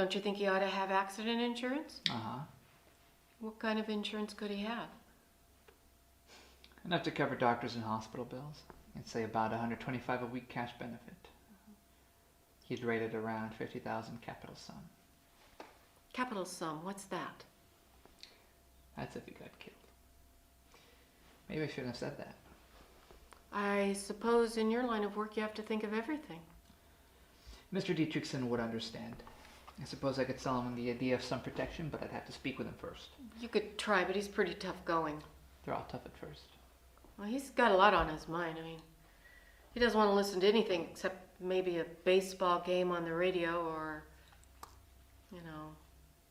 Don't you think he ought to have accident insurance? Uh-huh. What kind of insurance could he have? Enough to cover doctors and hospital bills. I'd say about $125 a week cash benefit. He'd rated around 50,000 capital sum. Capital sum, what's that? That's if he got killed. Maybe I shouldn't have said that. I suppose in your line of work you have to think of everything. Mr. Dietrichson would understand. I suppose I could sell him the idea of some protection, but I'd have to speak with him first. You could try, but he's pretty tough going. They're all tough at first. Well, he's got a lot on his mind. I mean, he doesn't want to listen to anything except maybe a baseball game on the radio or,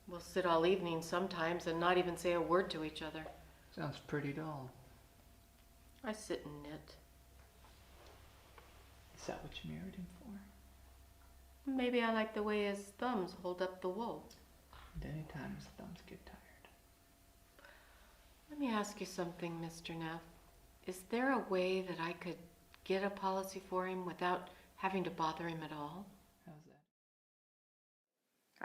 we'll sit all evening sometimes and not even say a word to each other. Sounds pretty dull. I sit and knit. Is that what you married him for? Maybe I like the way his thumbs hold up the wool. And any time his thumbs get tired. Let me ask you something, Mr. Neff. Is there a way that I could get a policy for him without having to bother him at all? How's that?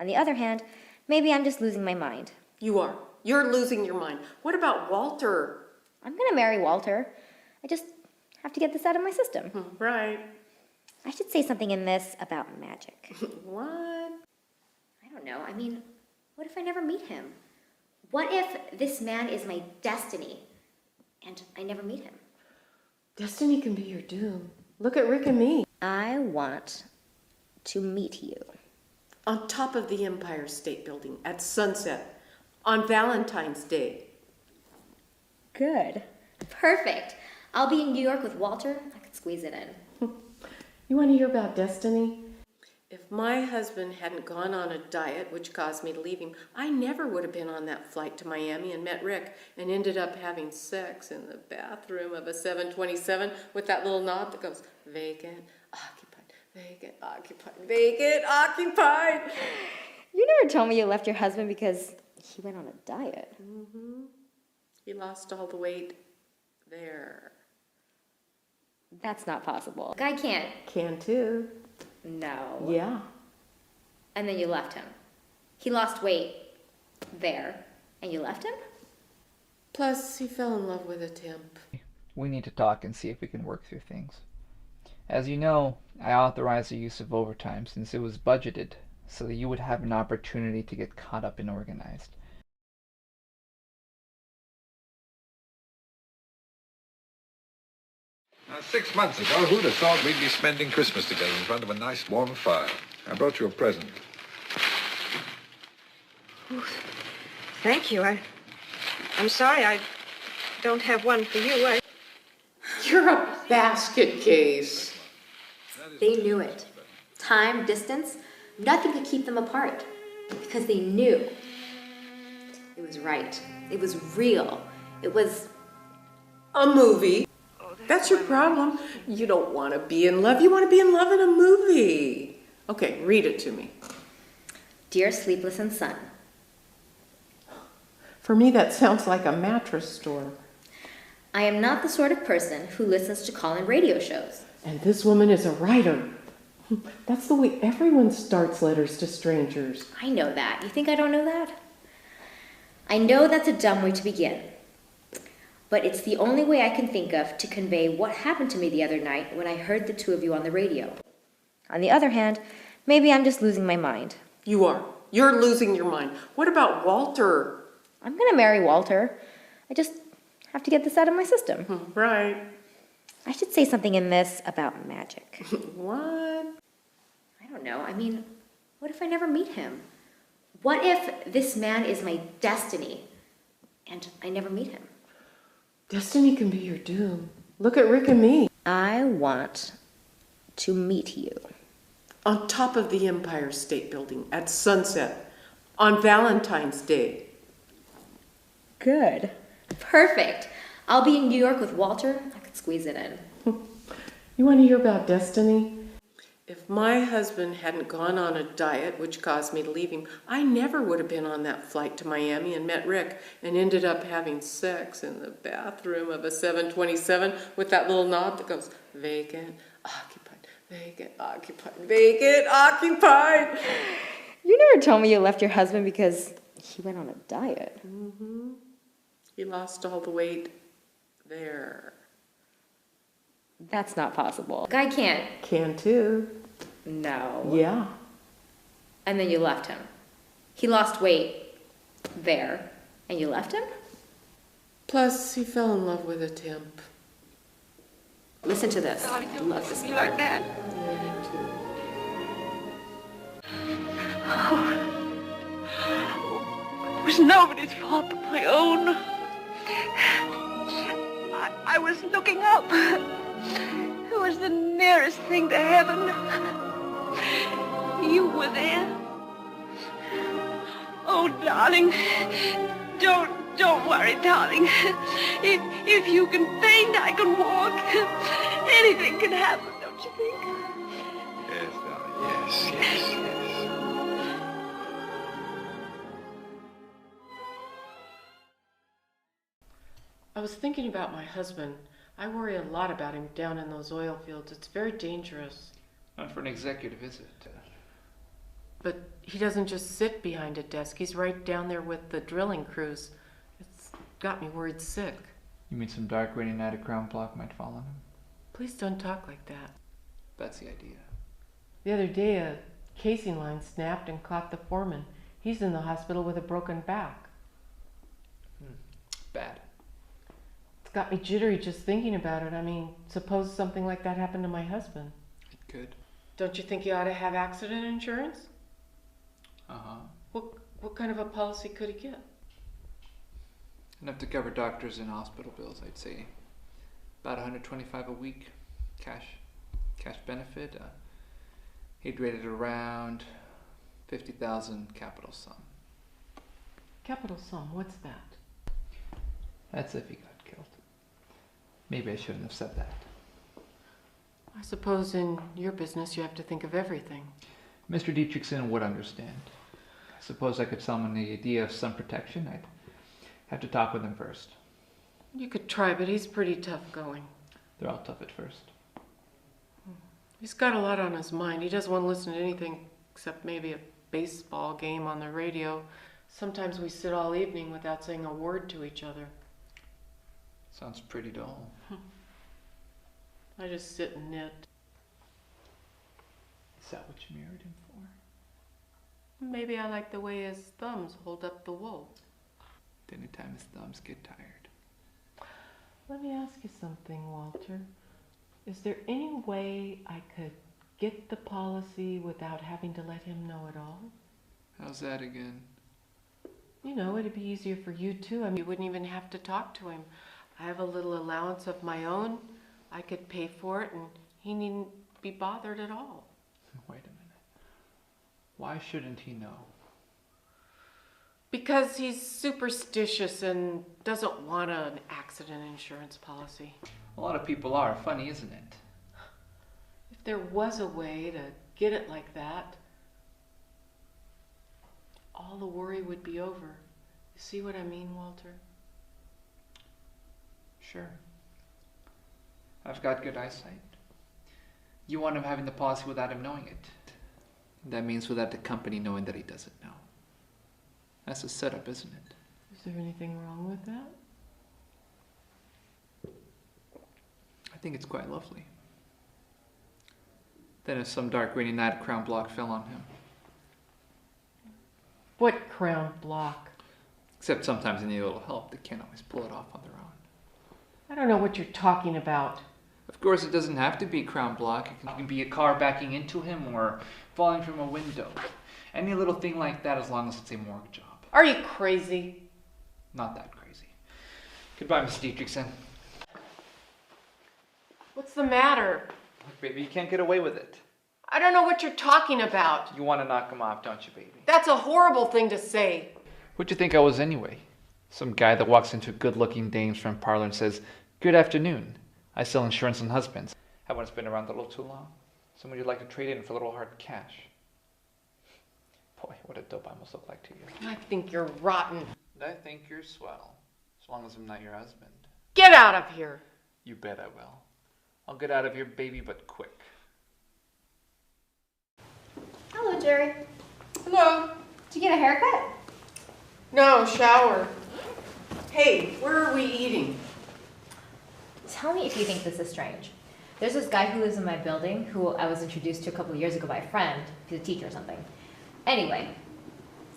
On the other hand, maybe I'm just losing my mind. You are. You're losing your mind. What about Walter? I'm going to marry Walter. I just have to get this out of my system. Right. I should say something in this about magic. What? I don't know. I mean, what if I never meet him? What if this man is my destiny and I never meet him? Destiny can be your doom. Look at Rick and me. I want to meet you. On top of the Empire State Building at sunset on Valentine's Day. Good. Perfect. I'll be in New York with Walter. I could squeeze it in. You want to hear about destiny? If my husband hadn't gone on a diet, which caused me to leave him, I never would have been on that flight to Miami and met Rick and ended up having sex in the bathroom of a 727 with that little knob that goes vacant, occupied, vacant, occupied, vacant, occupied. You never told me you left your husband because he went on a diet. Mm-hmm. He lost all the weight there. That's not possible. Guy can't. Can too. No. Yeah. And then you left him. He lost weight there, and you left him? Plus, he fell in love with a temp. We need to talk and see if we can work through things. As you know, I authorized the use of overtime since it was budgeted, so that you would have an opportunity to get caught up and organized. Now, 6 months ago, who'd have thought we'd be spending Christmas together in front of a nice warm fire? I brought you a present. Oh, thank you. I'm sorry I don't have one for you. You're a basket case. They knew it. Time, distance, nothing could keep them apart. Because they knew. It was right. It was real. It was... A movie. That's your problem. You don't want to be in love. You want to be in love in a movie. Okay, read it to me. Dear Sleepless and Son. For me, that sounds like a mattress store. I am not the sort of person who listens to call-in radio shows. And this woman is a writer. That's the way everyone starts letters to strangers. I know that. You think I don't know that? I know that's a dumb way to begin. But it's the only way I can think of to convey what happened to me the other night when I heard the two of you on the radio. On the other hand, maybe I'm just losing my mind. You are. You're losing your mind. What about Walter? I'm going to marry Walter. I just have to get this out of my system. Right. I should say something in this about magic. What? I don't know. I mean, what if I never meet him? What if this man is my destiny and I never meet him? Destiny can be your doom. Look at Rick and me. I want to meet you. On top of the Empire State Building at sunset on Valentine's Day. Good. Perfect. I'll be in New York with Walter. I could squeeze it in. You want to hear about destiny? If my husband hadn't gone on a diet, which caused me to leave him, I never would have been on that flight to Miami and met Rick and ended up having sex in the bathroom of a 727 with that little knob that goes vacant, occupied, vacant, occupied, vacant, occupied. You never told me you left your husband because he went on a diet. He lost all the weight there. That's not possible. Guy can't. Can too. No. Yeah. And then you left him. He lost weight there, and you left him? Plus, he fell in love with a temp. Listen to this. Darling, I don't love look this at me part. like that. Yeah, me too. It was nobody's fault but my own. I was looking up. It was the nearest thing to heaven. You were there. Oh, darling, don't worry, darling. If you can faint, I can walk. Anything can happen, don't you think? Yes, darling. Yes, yes, yes. I was thinking about my husband. I worry a lot about him down in those oil fields. It's very dangerous. Not for an executive, is it? But he doesn't just sit behind a desk. He's right down there with the drilling crews. It's got me worried sick. You mean some dark rainy night a crown block might fall on him? Please don't talk like that. That's the idea. The other day, a casing line snapped and caught the foreman. He's in the hospital with a broken back. Bad. It's got me jittery just thinking about it. I mean, suppose something like that happened to my husband. It could. Don't you think he ought to have accident insurance? Uh-huh. What kind of a policy could he get? Enough to cover doctors and hospital bills, I'd say. About $125 a week. Cash benefit. He'd rated around 50,000 capital sum. Capital sum, what's that? That's if he got killed. Maybe I shouldn't have said that. I suppose in your business you have to think of everything. Mr. Dietrichson would understand. I suppose I could sell him the idea of some protection. I'd have to talk with him first. You could try, but he's pretty tough going. They're all tough at first. He's got a lot on his mind. He doesn't want to listen to anything except maybe a baseball game on the radio. Sometimes we sit all evening without saying a word to each other. Sounds pretty dull. I just sit and knit. Is that what you married him for? Maybe I like the way his thumbs hold up the wool. Anytime his thumbs get tired. Let me ask you something, Walter. Is there any way I could get the policy without having to let him know at all? How's that again? You know, it'd be easier for you too. I mean, you wouldn't even have to talk to him. I have a little allowance of my own. I could pay for it and he needn't be bothered at all. Wait a minute. Why shouldn't he know? Because he's superstitious and doesn't want an accident insurance policy. A lot of people are. Funny, isn't it? If there was a way to get it like that, all the worry would be over. You see what I mean, Walter? Sure. I've got good eyesight. You want him having the policy without him knowing it. That means without the company knowing that he doesn't know. That's a setup, isn't it? Is there anything wrong with that? I think it's quite lovely. Then if some dark rainy night a crown block fell on him. What crown block? Except sometimes they need a little help. They can't always pull it off on their own. I don't know what you're talking about. Of course, it doesn't have to be crown block. It can be a car backing into him or falling from a window. Any little thing like that, as long as it's a morgue job. Are you crazy? Not that crazy. Goodbye, Miss Dietrichson. What's the matter? Look, baby, you can't get away with it. I don't know what you're talking about. You want to knock him off, don't you, baby? That's a horrible thing to say. Who'd you think I was anyway? Some guy that walks into a good-looking dame's front parlor and says, "Good afternoon. I sell insurance on husbands. Haven't been around a little too long. Someone you'd like to trade in for a little hard cash." Boy, what a dope I must look like to you. I think you're rotten. And I think you're swell. As long as I'm not your husband. Get out of here. You bet I will. I'll get out of here, baby, but quick. Hello, Jerry. Hello. Did you get a haircut? No, shower. Hey, where are we eating? Tell me if you think this is strange. There's this guy who lives in my building who I was introduced to a couple of years ago by a friend. He's a teacher or something. Anyway,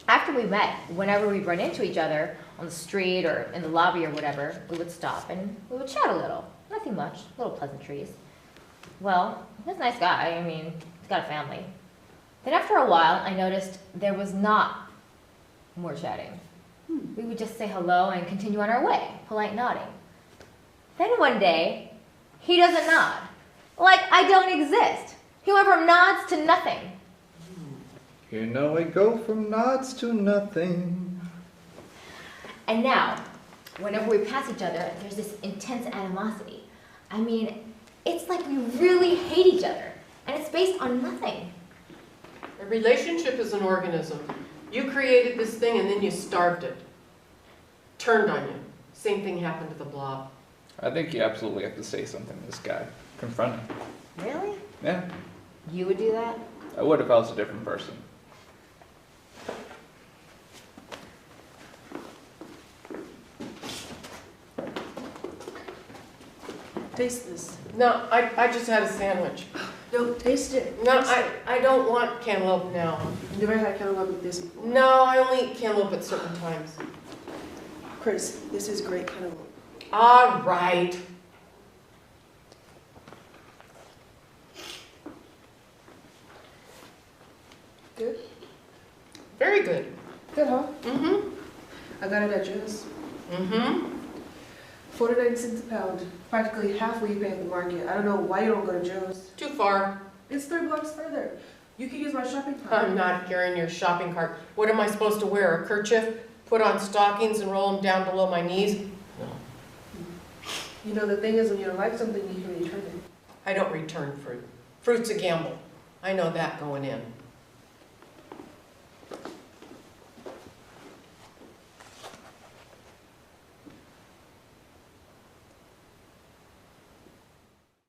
after we met, whenever we'd run into each other on the street or in the lobby or whatever, we would stop and we would chat a little. Nothing much, little pleasantries. Well, he's a nice guy. I mean, he's got a family. Then after a while, I noticed there was not more chatting. We would just say hello and continue on our way, polite nodding. Then one day, he doesn't nod. Like I don't exist. He went from nods to nothing. You know I go from nods to nothing. And now, whenever we pass each other, there's this intense animosity. I mean, it's like we really hate each other, and it's based on nothing. A relationship is an organism. You created this thing and then you starved it. Turned on you. Same thing happened to the blob. I think you absolutely have to say something to this guy. Confront him. Really? Yeah, You would do that? I would if I was a different person. Taste this. No, I just had a sandwich. No, taste it. No, Taste it. I don't want cantaloupe now. You never had cantaloupe with this before. No, I only eat cantaloupe at certain times. Chris, this is great cantaloupe. All right. Good? Very good. Good, huh? Mm-hmm. I got it at Joe's. Mm-hmm. 49 cents a pound. Practically half what you pay at the market. I don't know why you don't go to Joe's. Too far. It's 3 blocks further. You can use my shopping cart. I'm not carrying your shopping cart. What am I supposed to wear? A kerchief? Put on stockings and roll them down below my knees? No. You know, the thing is, when you don't like something, you can return it. I don't return fruit. Fruit's a gamble. I know that going in.